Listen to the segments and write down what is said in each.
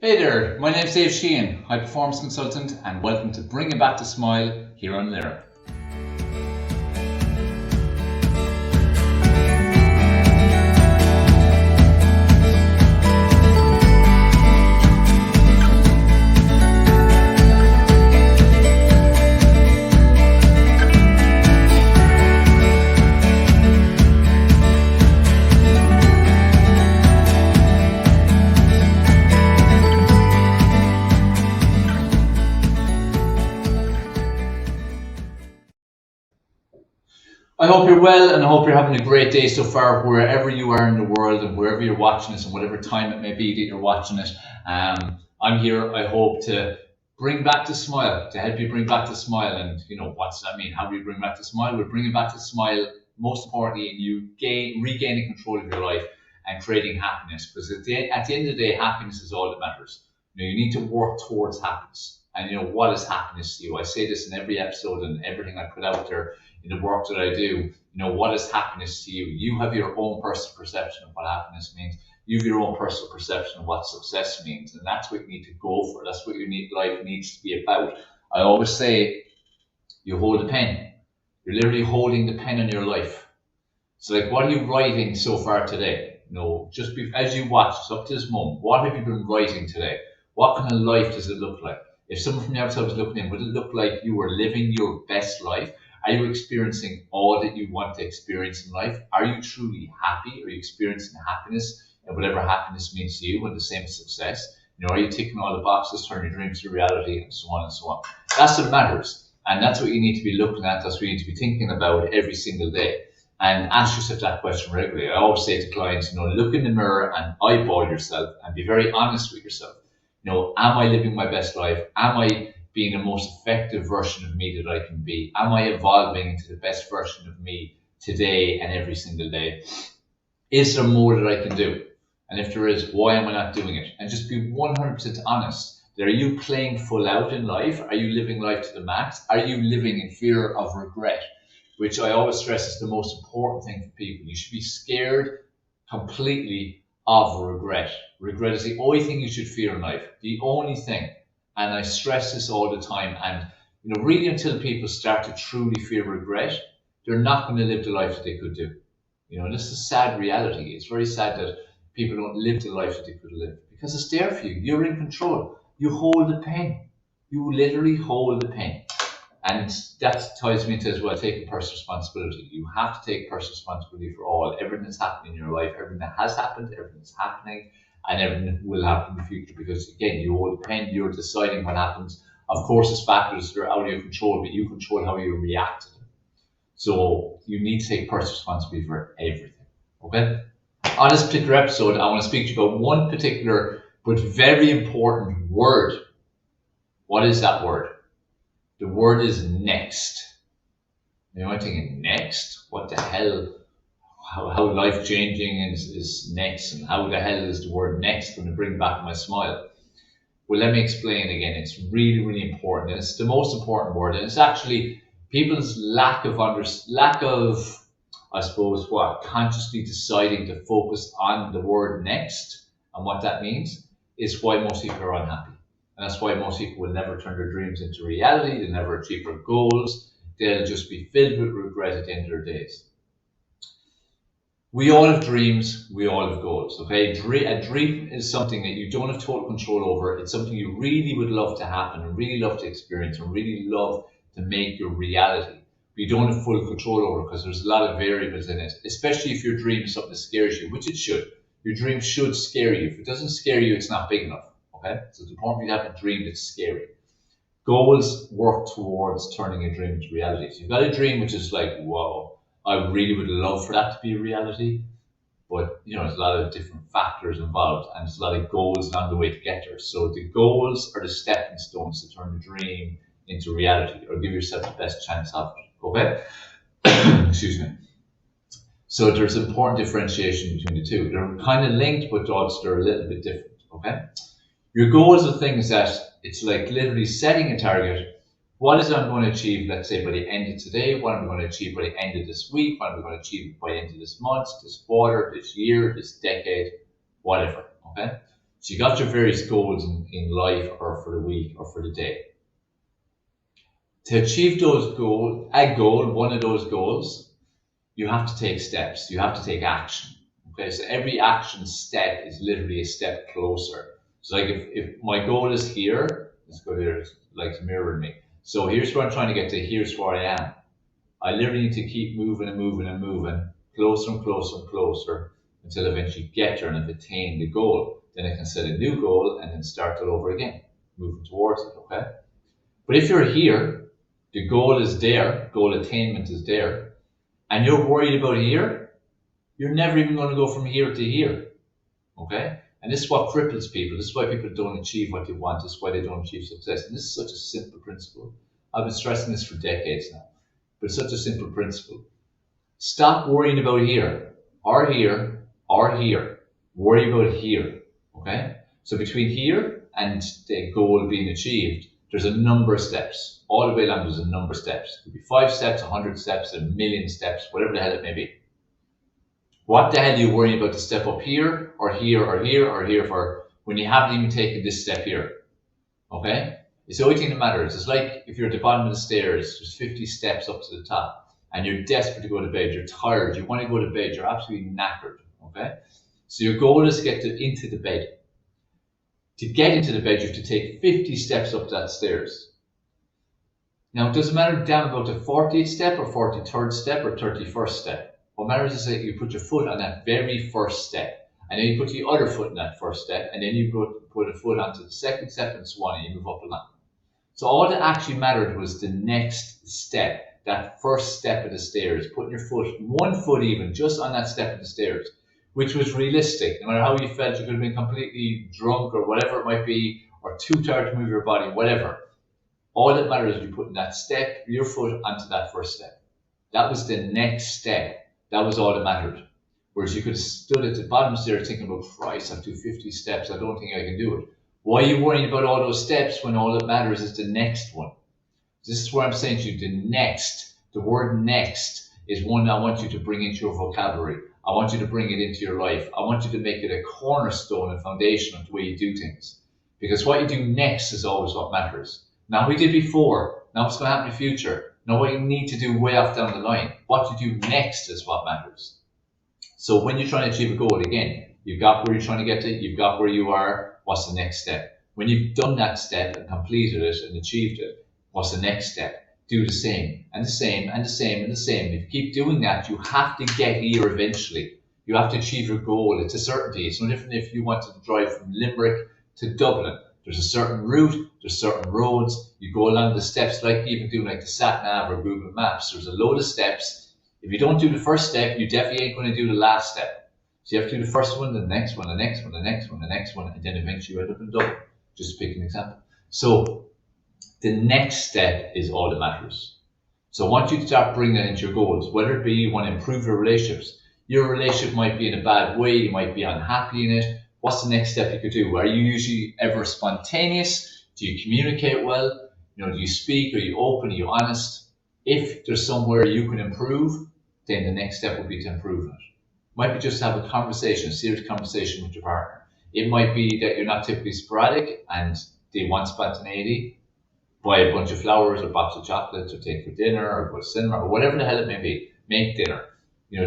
Hey there, my name's Dave Sheahan, high performance consultant, and welcome to Bring It Back to Smile here on Lyra. I hope you're well and I hope you're having a great day so far wherever you are in the world and wherever you're watching this and whatever time it may be that you're watching it. I'm here, I hope, to bring back the smile, to help you bring back the smile. And what does that mean? How do you bring back the smile? We're bringing back the smile, most importantly, in you regaining control of your life and creating happiness. Because at the end of the day, happiness is all that matters. You need to work towards happiness. And what is happiness to you? I say this in every episode and everything I put out there in the work that I do. What is happiness to you? You have your own personal perception of what happiness means. You have your own personal perception of what success means. And that's what you need to go for. That's what life needs to be about. I always say, you hold a pen. You're literally holding the pen in your life. So what are you writing so far today? As you watch, it's up to this moment, what have you been writing today? What kind of life does it look like? If someone from the outside was looking in, would it look like you were living your best life? Are you experiencing all that you want to experience in life? Are you truly happy? Are you experiencing happiness and whatever happiness means to you, and the same as success? Are you ticking all the boxes, turning your dreams to reality, and so on and so on? That's what matters. And that's what you need to be looking at. That's what you need to be thinking about every single day. And ask yourself that question regularly. I always say to clients, look in the mirror and eyeball yourself and be very honest with yourself. Am I living my best life? Am I being the most effective version of me that I can be? Am I evolving into the best version of me today and every single day? Is there more that I can do? And if there is, why am I not doing it? And just be 100% honest. Are you playing full out in life? Are you living life to the max? Are you living in fear of regret? Which I always stress is the most important thing for people. You should be scared completely of regret. Regret is the only thing you should fear in life. The only thing. And I stress this all the time. And really, until people start to truly fear regret, they're not going to live the life that they could do. This is a sad reality. It's very sad that people don't live the life that they could live because it's there for you. You're in control. You hold the pen. You literally hold the pen. And that ties me to as well taking personal responsibility. You have to take personal responsibility for everything that's happening in your life, everything that has happened, everything that's happening, and everything that will happen in the future. Because again, you hold the pen, you're deciding what happens. Of course, there's factors that are out of your control, but you control how you react to them. So you need to take personal responsibility for everything. Okay? On this particular episode, I want to speak to you about one particular but very important word. What is that word? The word is next. You might think, next? What the hell? How life-changing is next? And how the hell is the word next going to bring back my smile? Well, let me explain again. It's really, really important. And it's the most important word. And it's actually people's lack of, I suppose, consciously deciding to focus on the word next and what that means is why most people are unhappy. And that's why most people will never turn their dreams into reality. They'll never achieve their goals. They'll just be filled with regret at the end of their days. We all have dreams. We all have goals. Okay, a dream is something that you don't have total control over. It's something you really would love to happen and really love to experience and really love to make your reality. But you don't have full control over it because there's a lot of variables in it, especially if your dream is something that scares you, which it should. Your dream should scare you. If it doesn't scare you, it's not big enough. Okay? So it's important for you to have a dream that's scary. Goals work towards turning a dream into reality. So you've got a dream which is like, whoa, I really would love for that to be a reality. But, there's a lot of different factors involved and there's a lot of goals along the way to get there. So the goals are the stepping stones to turn the dream into reality or give yourself the best chance of it. Okay? Excuse me. So there's important differentiation between the two. They're kind of linked, but also they're a little bit different. Okay? Your goals are things that it's like literally setting a target. What is it I'm going to achieve, let's say, by the end of today? What am I going to achieve by the end of this week? What am I going to achieve by the end of this month, this quarter, this year, this decade, whatever, okay? So you got your various goals in life or for the week or for the day. To achieve those goals, one of those goals, you have to take steps. You have to take action. Okay, so every action step is literally a step closer. So like if my goal is here, let's go here, like it's mirroring me. So here's where I'm trying to get to, here's where I am. I literally need to keep moving and moving and moving, closer and closer and closer, until eventually get there and I've attained the goal. Then I can set a new goal and then start it over again, moving towards it, okay? But if you're here, the goal is there, goal attainment is there, and you're worried about here, you're never even going to go from here to here, okay? And this is what cripples people. This is why people don't achieve what they want. This is why they don't achieve success. And this is such a simple principle. I've been stressing this for decades now, but it's such a simple principle. Stop worrying about here, or here, or here. Worry about here, okay? So between here and the goal being achieved, there's a number of steps. All the way along, there's a number of steps. It could be 5 steps, 100 steps, 1,000,000 steps, whatever the hell it may be. What the hell are you worrying about to step up here, or here, or here, or here for when you haven't even taken this step here? Okay? It's the only thing that matters. It's like if you're at the bottom of the stairs, there's 50 steps up to the top, and you're desperate to go to bed, you're tired, you want to go to bed, you're absolutely knackered. Okay? So your goal is to get into the bed. To get into the bed, you have to take 50 steps up that stairs. Now, it doesn't matter damn about the 40th step or 43rd step or 31st step. What matters is that you put your foot on that very first step, and then you put the other foot in that first step, and then you put a foot onto the second step and so on, and you move up the line. So all that actually mattered was the next step, that first step of the stairs, putting your foot, one foot even, just on that step of the stairs, which was realistic. No matter how you felt, you could have been completely drunk or whatever it might be, or too tired to move your body, whatever. All that matters is you putting that step, your foot onto that first step. That was the next step. That was all that mattered. Whereas you could have stood at the bottom there thinking about, Christ, I've do 50 steps, I don't think I can do it. Why are you worrying about all those steps when all that matters is the next one? This is where I'm saying to you, the word next is one I want you to bring into your vocabulary. I want you to bring it into your life. I want you to make it a cornerstone and foundation of the way you do things. Because what you do next is always what matters. Not what you did before, not what's going to happen in the future, not what you need to do way off down the line. What you do next is what matters. So when you're trying to achieve a goal, again, you've got where you're trying to get to, you've got where you are, what's the next step? When you've done that step and completed it and achieved it, what's the next step? Do the same, and the same, and the same, and the same. If you keep doing that, you have to get here eventually. You have to achieve your goal. It's a certainty. It's no different if you wanted to drive from Limerick to Dublin. There's a certain route, there's certain roads. You go along the steps like even doing like the sat nav or Google Maps. There's a load of steps. If you don't do the first step, you definitely ain't going to do the last step. So you have to do the first one, the next one, the next one, the next one, the next one, and then eventually you end up in Dublin. Just to pick an example. So the next step is all that matters. So I want you to start bringing that into your goals, whether it be you want to improve your relationships. Your relationship might be in a bad way, you might be unhappy in it. What's the next step you could do? Are you usually ever spontaneous? Do you communicate well? Do you speak? Are you open? Are you honest? If there's somewhere you can improve, then the next step would be to improve it. Might be just to have a conversation, a serious conversation with your partner. It might be that you're not typically sporadic and they want spontaneity. Buy a bunch of flowers or a box of chocolates or take for dinner or go to cinema or whatever the hell it may be. Make dinner.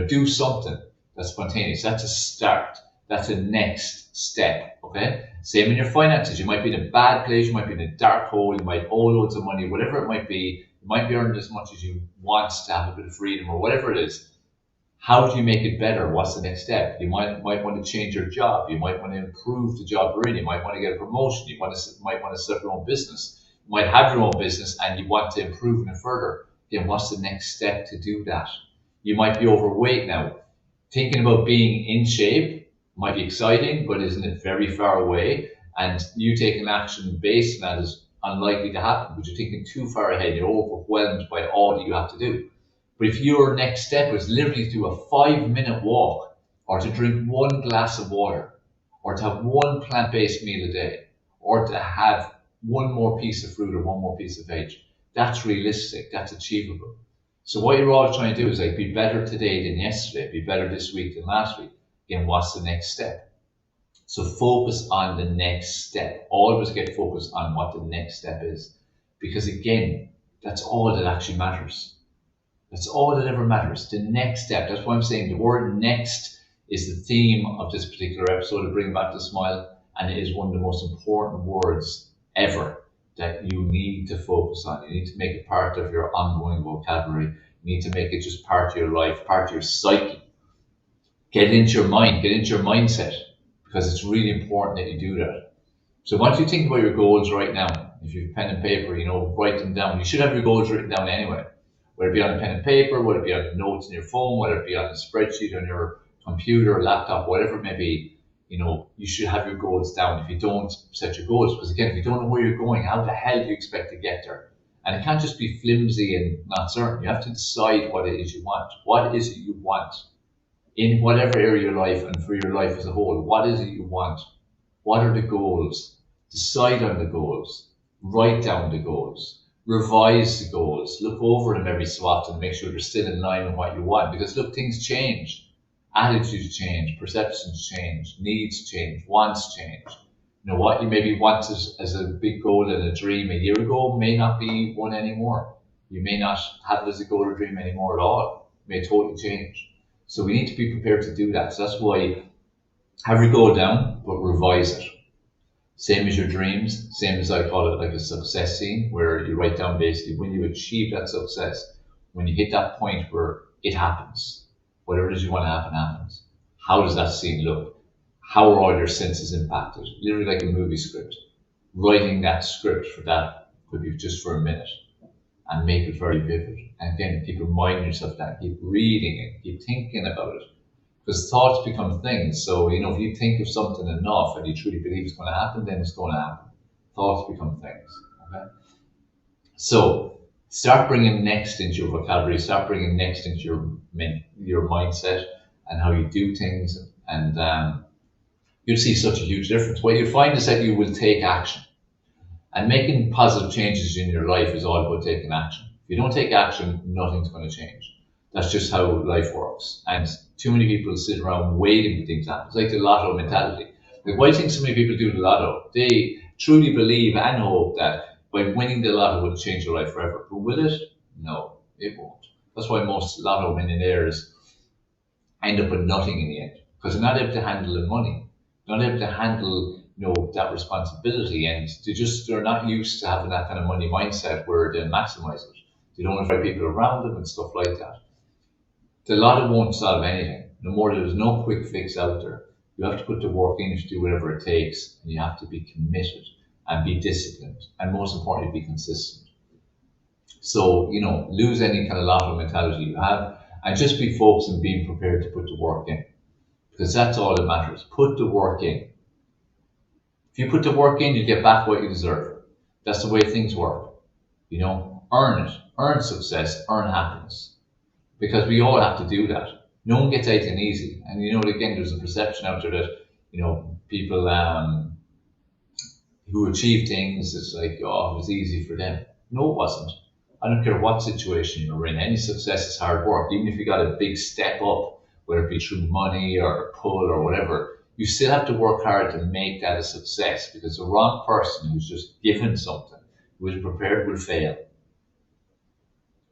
Do something that's spontaneous. That's a start. That's a next step. Okay? Same in your finances. You might be in a bad place. You might be in a dark hole. You might owe loads of money. Whatever it might be. You might be earning as much as you want to have a bit of freedom or whatever it is. How do you make it better? What's the next step? You might want to change your job. You might want to improve the job you're in. You might want to get a promotion. You might want to set up your own business. You might have your own business and you want to improve it further. Then what's the next step to do that? You might be overweight now. Thinking about being in shape might be exciting, but isn't it very far away? And you taking action based on that is unlikely to happen because you're thinking too far ahead. You're overwhelmed by all that you have to do. But if your next step was literally to do a 5-minute walk or to drink 1 glass of water or to have 1 plant-based meal a day or to have 1 more piece of fruit or 1 more piece of veg, that's realistic, that's achievable. So what you're all trying to do is be better today than yesterday, be better this week than last week. Again, what's the next step? So focus on the next step. Always get focused on what the next step is. Because again, that's all that actually matters. That's all that ever matters. The next step. That's why I'm saying the word next is the theme of this particular episode of Bring Back the Smile. And it is one of the most important words ever that you need to focus on. You need to make it part of your ongoing vocabulary. You need to make it just part of your life, part of your psyche. Get into your mind, get into your mindset, because it's really important that you do that. So once you think about your goals right now, if you have pen and paper, write them down. You should have your goals written down anyway, whether it be on a pen and paper, whether it be on notes in your phone, whether it be on a spreadsheet on your computer or laptop, whatever it may be. You should have your goals down. If you don't set your goals, because again, if you don't know where you're going, how the hell do you expect to get there? And it can't just be flimsy and not certain. You have to decide what it is you want. What is it you want in whatever area of your life and for your life as a whole? What is it you want? What are the goals? Decide on the goals. Write down the goals. Revise the goals. Look over them every so often. Make sure they're still in line with what you want. Because look, things change. Attitudes change, perceptions change, needs change, wants change. What you maybe wanted as a big goal and a dream a year ago may not be one anymore. You may not have it as a goal or dream anymore at all. It may totally change. So we need to be prepared to do that. So that's why have your goal down, but revise it. Same as your dreams, same as I call it like a success scene, where you write down basically when you achieve that success, when you hit that point where it happens. Whatever it is you want to happen happens. How does that scene look? How are all your senses impacted? Literally like a movie script. Writing that script for that could be just for a minute and make it very vivid. And again, keep reminding yourself that. Keep reading it. Keep thinking about it. Because thoughts become things. So, if you think of something enough and you truly believe it's going to happen, then it's going to happen. Thoughts become things. Okay? So, start bringing next into your vocabulary, start bringing next into your mindset and how you do things, and you'll see such a huge difference. What you'll find is that you will take action. And making positive changes in your life is all about taking action. If you don't take action, nothing's going to change. That's just how life works. And too many people sit around waiting for things to happen. It's like the lotto mentality. Like, why do you think so many people do the lotto? They truly believe and hope that by winning the lotto will change your life forever. But will it? No, it won't. That's why most lotto millionaires end up with nothing in the end, because they're not able to handle the money, not able to handle that responsibility, and they're not used to having that kind of money mindset where they maximize it. They don't invite people around them and stuff like that. The lotto won't solve anything. No more, there's no quick fix out there. You have to put the work in to do whatever it takes, and you have to be committed and be disciplined, and most importantly, be consistent. So, lose any kind of lotto mentality you have, and just be focused on being prepared to put the work in, because that's all that matters. Put the work in. If you put the work in, you get back what you deserve. That's the way things work. Earn it, earn success, earn happiness, because we all have to do that. No one gets anything easy, and again, there's a perception out there that people who achieve things, it's like, oh, it was easy for them. No, it wasn't. I don't care what situation you're in. Any success is hard work. Even if you got a big step up, whether it be through money or a pull or whatever, you still have to work hard to make that a success, because the wrong person who's just given something, who is prepared, will fail.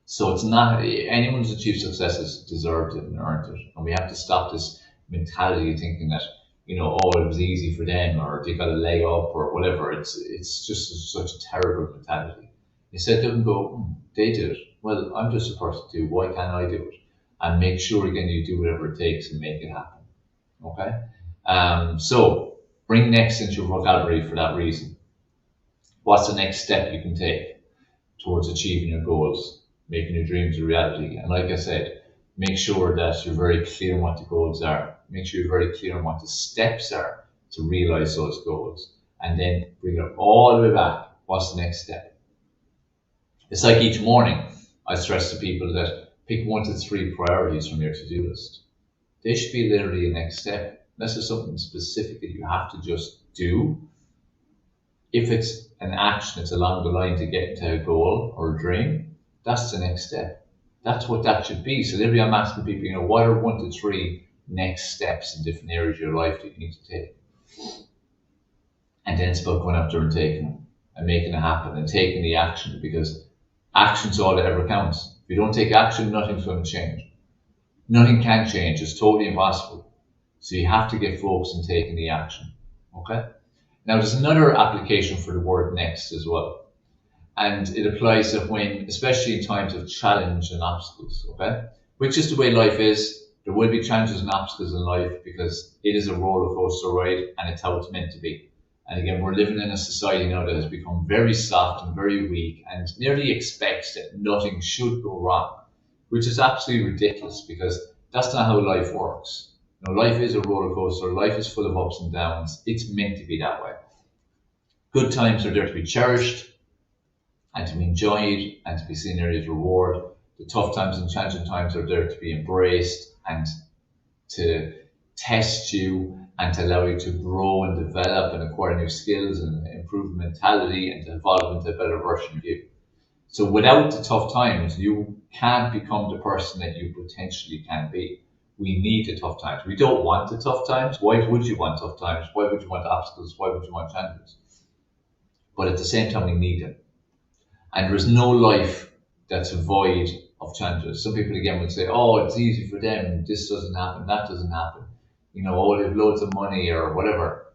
So it's not, anyone who's achieved success has deserved it and earned it. And we have to stop this mentality of thinking that, oh, it was easy for them, or they got a lay up or whatever. It's just such a terrible mentality. Instead, don't go, they did it. Well, I'm just a person too. Why can't I do it? And make sure, again, you do whatever it takes and make it happen. Okay? So bring next into your vocabulary for that reason. What's the next step you can take towards achieving your goals, making your dreams a reality? And like I said, make sure that you're very clear on what the goals are. Make sure you're very clear on what the steps are to realize those goals. And then bring it all the way back. What's the next step? It's like each morning, I stress to people that pick 1 to 3 priorities from your to-do list. They should be literally a next step. Unless there's something specific that you have to just do. If it's an action, it's along the line to get to a goal or a dream, that's the next step. That's what that should be. So literally I'm asking people, what are 1 to 3 next steps in different areas of your life that you need to take? And then it's about going out there and taking them and making it happen and taking the action, because action's all that ever counts. If you don't take action, nothing's going to change. Nothing can change. It's totally impossible. So you have to get focused on taking the action. Okay? Now there's another application for the word next as well. And it applies that when, especially in times of challenge and obstacles, okay? Which is the way life is. There will be challenges and obstacles in life because it is a roller coaster ride and it's how it's meant to be. And again, we're living in a society now that has become very soft and very weak and nearly expects that nothing should go wrong, which is absolutely ridiculous because that's not how life works. You know, life is a roller coaster. Life is full of ups and downs. It's meant to be that way. Good times are there to be cherished and to be enjoyed and to be seen as reward. The tough times and challenging times are there to be embraced and to test you and to allow you to grow and develop and acquire new skills and improve mentality and to evolve into a better version of you. So without the tough times, you can't become the person that you potentially can be. We need the tough times. We don't want the tough times. Why would you want tough times? Why would you want obstacles? Why would you want challenges? But at the same time, we need them. And there is no life that's void of challenges. Some people again would say, oh, it's easy for them. This doesn't happen. That doesn't happen. You know, oh, they have loads of money or whatever.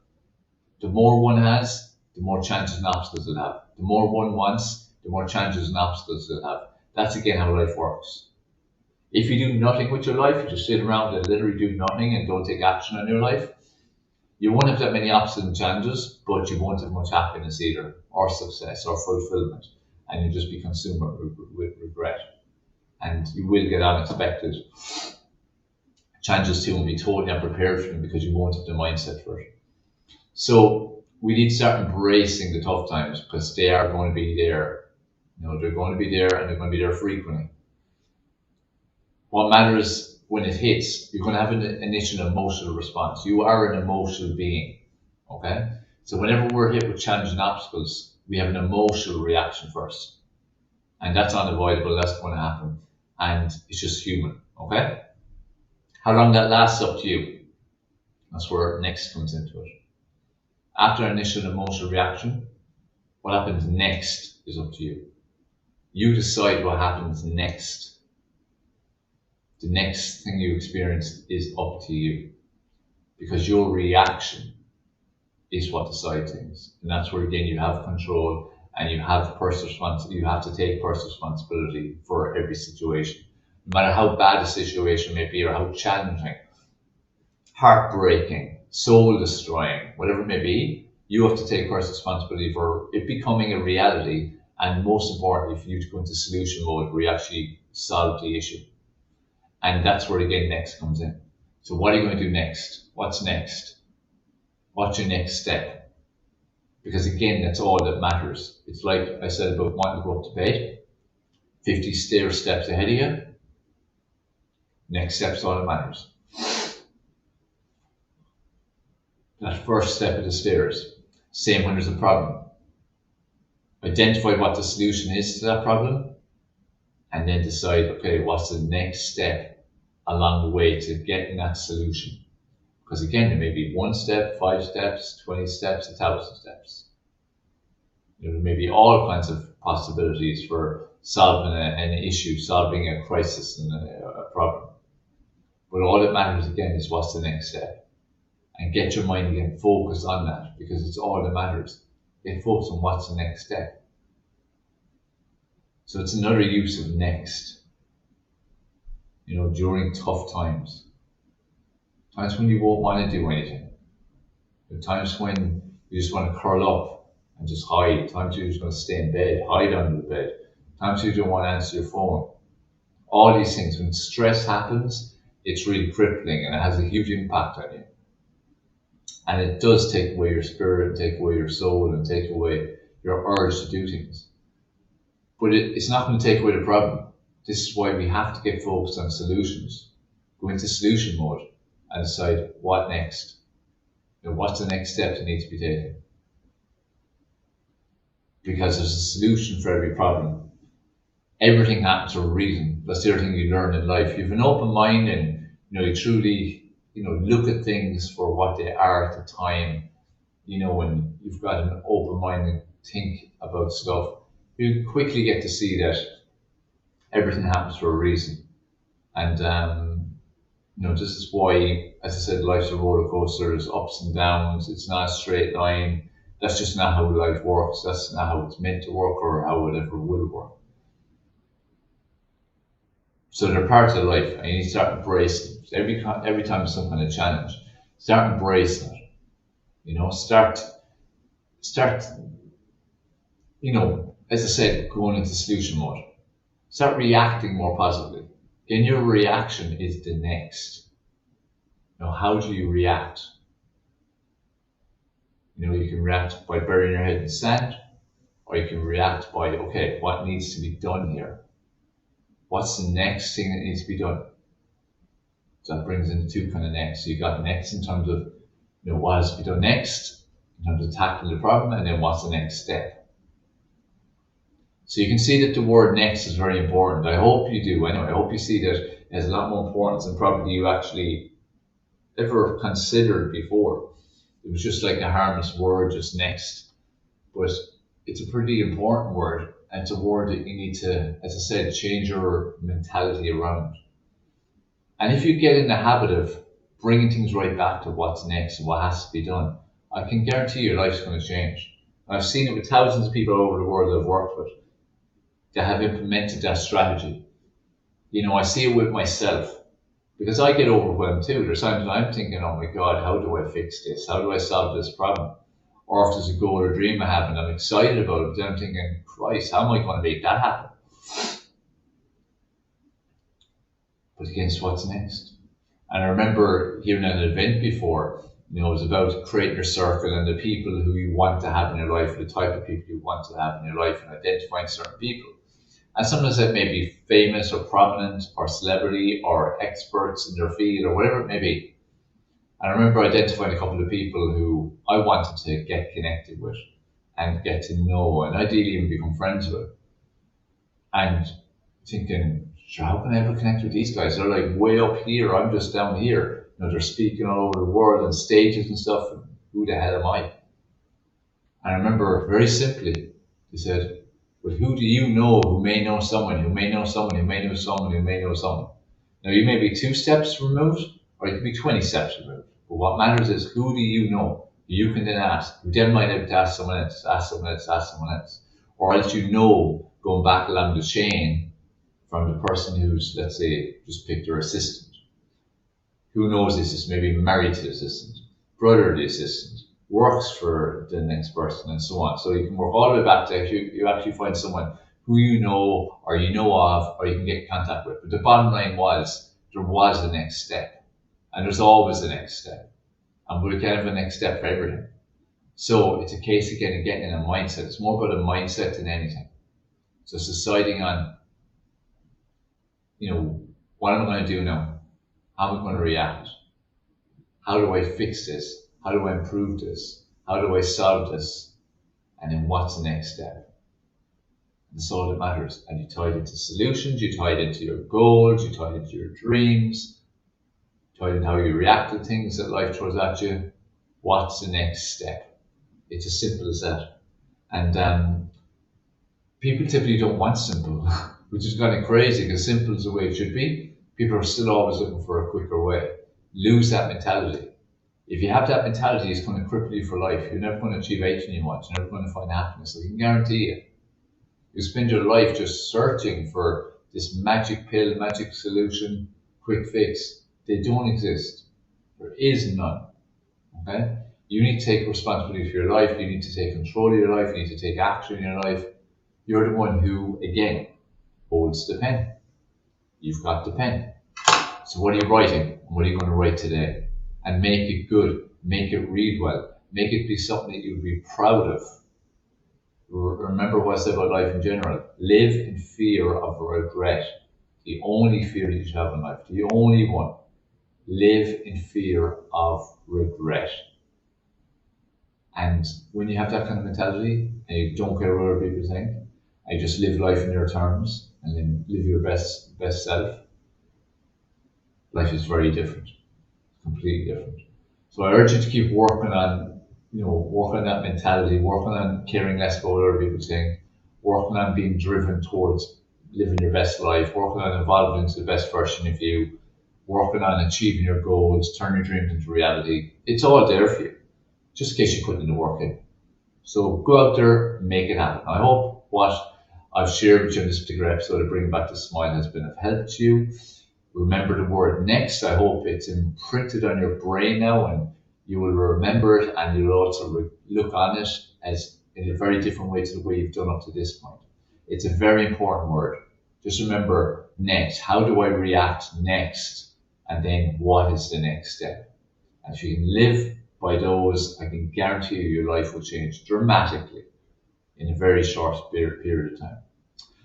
The more one has, the more challenges and obstacles they'll have. The more one wants, the more challenges and obstacles they'll have. That's again how life works. If you do nothing with your life, you just sit around and literally do nothing and don't take action on your life, you won't have that many obstacles and challenges, but you won't have much happiness either, or success, or fulfillment. And you'll just be consumed with regret. And you will get unexpected challenges too and be totally unprepared for them because you won't have the mindset for it. So we need to start embracing the tough times because they are going to be there. You know, they're going to be there and they're going to be there frequently. What matters when it hits, you're going to have an initial emotional response. You are an emotional being. Okay? So whenever we're hit with challenges and obstacles, we have an emotional reaction first. And that's unavoidable, that's going to happen. And it's just human, okay? How long that lasts up to you. That's where next comes into it. After initial emotional reaction, what happens next is up to you. You decide what happens next. The next thing you experience is up to you. Because your reaction is what decides things. And that's where again you have control and you have you have to take personal responsibility for every situation. No matter how bad a situation may be or how challenging, heartbreaking, soul destroying, whatever it may be, you have to take personal responsibility for it becoming a reality and most importantly for you to go into solution mode where you actually solve the issue. And that's where again next comes in. So what are you going to do next? What's next? What's your next step? Because again, that's all that matters. It's like I said about wanting to go up to bed. 50 stair steps ahead of you. Next step's all that matters. That first step of the stairs. Same when there's a problem. Identify what the solution is to that problem. And then decide, okay, what's the next step along the way to getting that solution? Because again, there may be 1 step, 5 steps, 20 steps, 1,000 steps. You know, there may be all kinds of possibilities for solving an issue, solving a crisis and a problem. But all that matters again is what's the next step. And get your mind again focused on that because it's all that matters. Get focused on what's the next step. So it's another use of next. You know, during tough times. Times when you won't want to do anything. There are times when you just want to curl up and just hide. Times you just want to stay in bed, hide under the bed. Times you don't want to answer your phone. All these things, when stress happens, it's really crippling and it has a huge impact on you. And it does take away your spirit, and take away your soul, and take away your urge to do things. But it's not going to take away the problem. This is why we have to get focused on solutions. Go into solution mode and decide what next. You know, what's the next step that needs to be taken? Because there's a solution for every problem. Everything happens for a reason. That's the other thing you learn in life. You have an open mind and you truly look at things for what they are at the time. when you've got an open mind and think about stuff, you quickly get to see that everything happens for a reason. And this is why, as I said, life's a roller coaster. There's ups and downs. It's not a straight line. That's just not how life works. That's not how it's meant to work or how it ever will work. So they're part of life, and you need to start embracing them. Every time there's some kind of challenge, start embracing it. Start. As I said, going into solution mode. Start reacting more positively. Then your reaction is the next. How do you react? You can react by burying your head in sand, or you can react by, okay, what needs to be done here? What's the next thing that needs to be done? So that brings in two kind of next. So you got next in terms of, what has to be done next, in terms of tackling the problem, and then what's the next step? So you can see that the word next is very important. I hope you do. Anyway, I hope you see that it has a lot more importance than probably you actually ever considered before. It was just like a harmless word, just next. But it's a pretty important word, and it's a word that you need to, as I said, change your mentality around. And if you get in the habit of bringing things right back to what's next and what has to be done, I can guarantee your life's going to change. I've seen it with thousands of people all over the world that I've worked with that have implemented that strategy. I see it with myself because I get overwhelmed too. There's times when I'm thinking, oh my God, how do I fix this? How do I solve this problem? Or if there's a goal or dream I have and I'm excited about it, then I'm thinking, Christ, how am I going to make that happen? But against what's next? And I remember hearing at an event before, it was about creating your circle and the people who you want to have in your life, the type of people you want to have in your life, and identifying certain people. And sometimes that may be famous or prominent or celebrity or experts in their field or whatever it may be. And I remember identifying a couple of people who I wanted to get connected with and get to know and ideally even become friends with. And thinking, sure, how can I ever connect with these guys? They're like way up here, I'm just down here. They're speaking all over the world on stages and stuff. And who the hell am I? And I remember very simply, they said, but who do you know who may know someone, who may know someone, who may know someone, who may know someone? Now you may be 2 steps removed, or you could be 20 steps removed. But what matters is who do you know? You can then ask. You then might have to ask someone else, ask someone else, ask someone else. Or else going back along the chain from the person who's, let's say, just picked their assistant. Who knows the assistant? Maybe married to the assistant, brother to the assistant, works for the next person, and so on. So you can work all the way back to you actually find someone who you know or you know of or you can get in contact with. But the bottom line was there was the next step. And there's always the next step. And we can have a next step for everything. So it's a case again of getting in a mindset. It's more about a mindset than anything. So it's deciding on, what am I going to do now? How am I going to react? How do I fix this? How do I improve this? How do I solve this? And then what's the next step? That's all that matters. And you tie it into solutions, you tie it into your goals, you tie it into your dreams, you tie it into how you react to things that life throws at you. What's the next step? It's as simple as that. And people typically don't want simple, which is kind of crazy because simple is the way it should be. People are still always looking for a quicker way. Lose that mentality. If you have that mentality, it's going to cripple you for life. You're never going to achieve anything you want. You're never going to find happiness. I can guarantee you. You spend your life just searching for this magic pill, magic solution, quick fix. They don't exist. There is none. Okay? You need to take responsibility for your life. You need to take control of your life. You need to take action in your life. You're the one who, again, holds the pen. You've got the pen. So what are you writing? What are you going to write today? And make it good. Make it read well. Make it be something that you'll be proud of. Remember what I said about life in general. Live in fear of regret. The only fear you should have in life. The only one. Live in fear of regret. And when you have that kind of mentality, and you don't care what other people think, and you just live life in your terms, and then live your best self, life is very different. Completely different. So I urge you to keep working on working on that mentality, working on caring less about what other people think, working on being driven towards living your best life, working on evolving into the best version of you, working on achieving your goals, turning your dreams into reality. It's all there for you, just in case you put in the work in. So go out there and make it happen. I hope what I've shared with you in this particular episode of Bring Back the Smile has been of help to you. Remember the word next. I hope it's imprinted on your brain now and you will remember it, and you'll also look on it as in a very different way to the way you've done up to this point. It's a very important word. Just remember next. How do I react next? And then what is the next step? And if you can live by those, I can guarantee you your life will change dramatically in a very short period of time.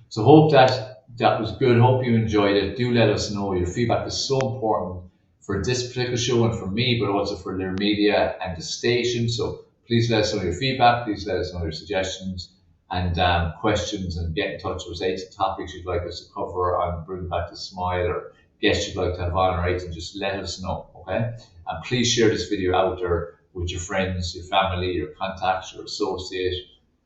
So hope that was good. Hope you enjoyed it. Do let us know. Your feedback is so important for this particular show and for me, but also for Lyra Media and the station. So please let us know your feedback. Please let us know your suggestions and questions, and get in touch with us. Any topics you'd like us to cover on Bring Back the Smile, or guests you'd like to have on, or anything, just let us know, okay? And please share this video out there with your friends, your family, your contacts, your associates,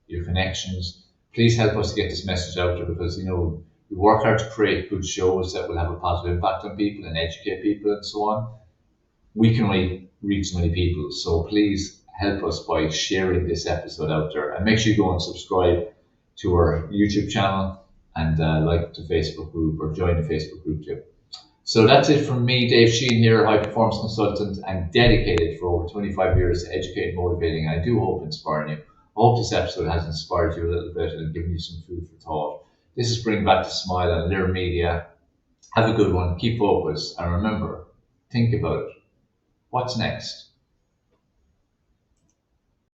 your connections. Please help us to get this message out there, because we work hard to create good shows that will have a positive impact on people and educate people and so on. We can only reach so many people, so please help us by sharing this episode out there. And make sure you go and subscribe to our YouTube channel and like the Facebook group, or join the Facebook group too. So that's it from me, Dave Sheahan here, high performance consultant and dedicated for over 25 years to educating, motivating, and I do hope inspiring you. I hope this episode has inspired you a little bit and given you some food for thought. This is Bring Back the Smile on Lyra Media. Have a good one. Keep focused. And remember, think about it. What's next?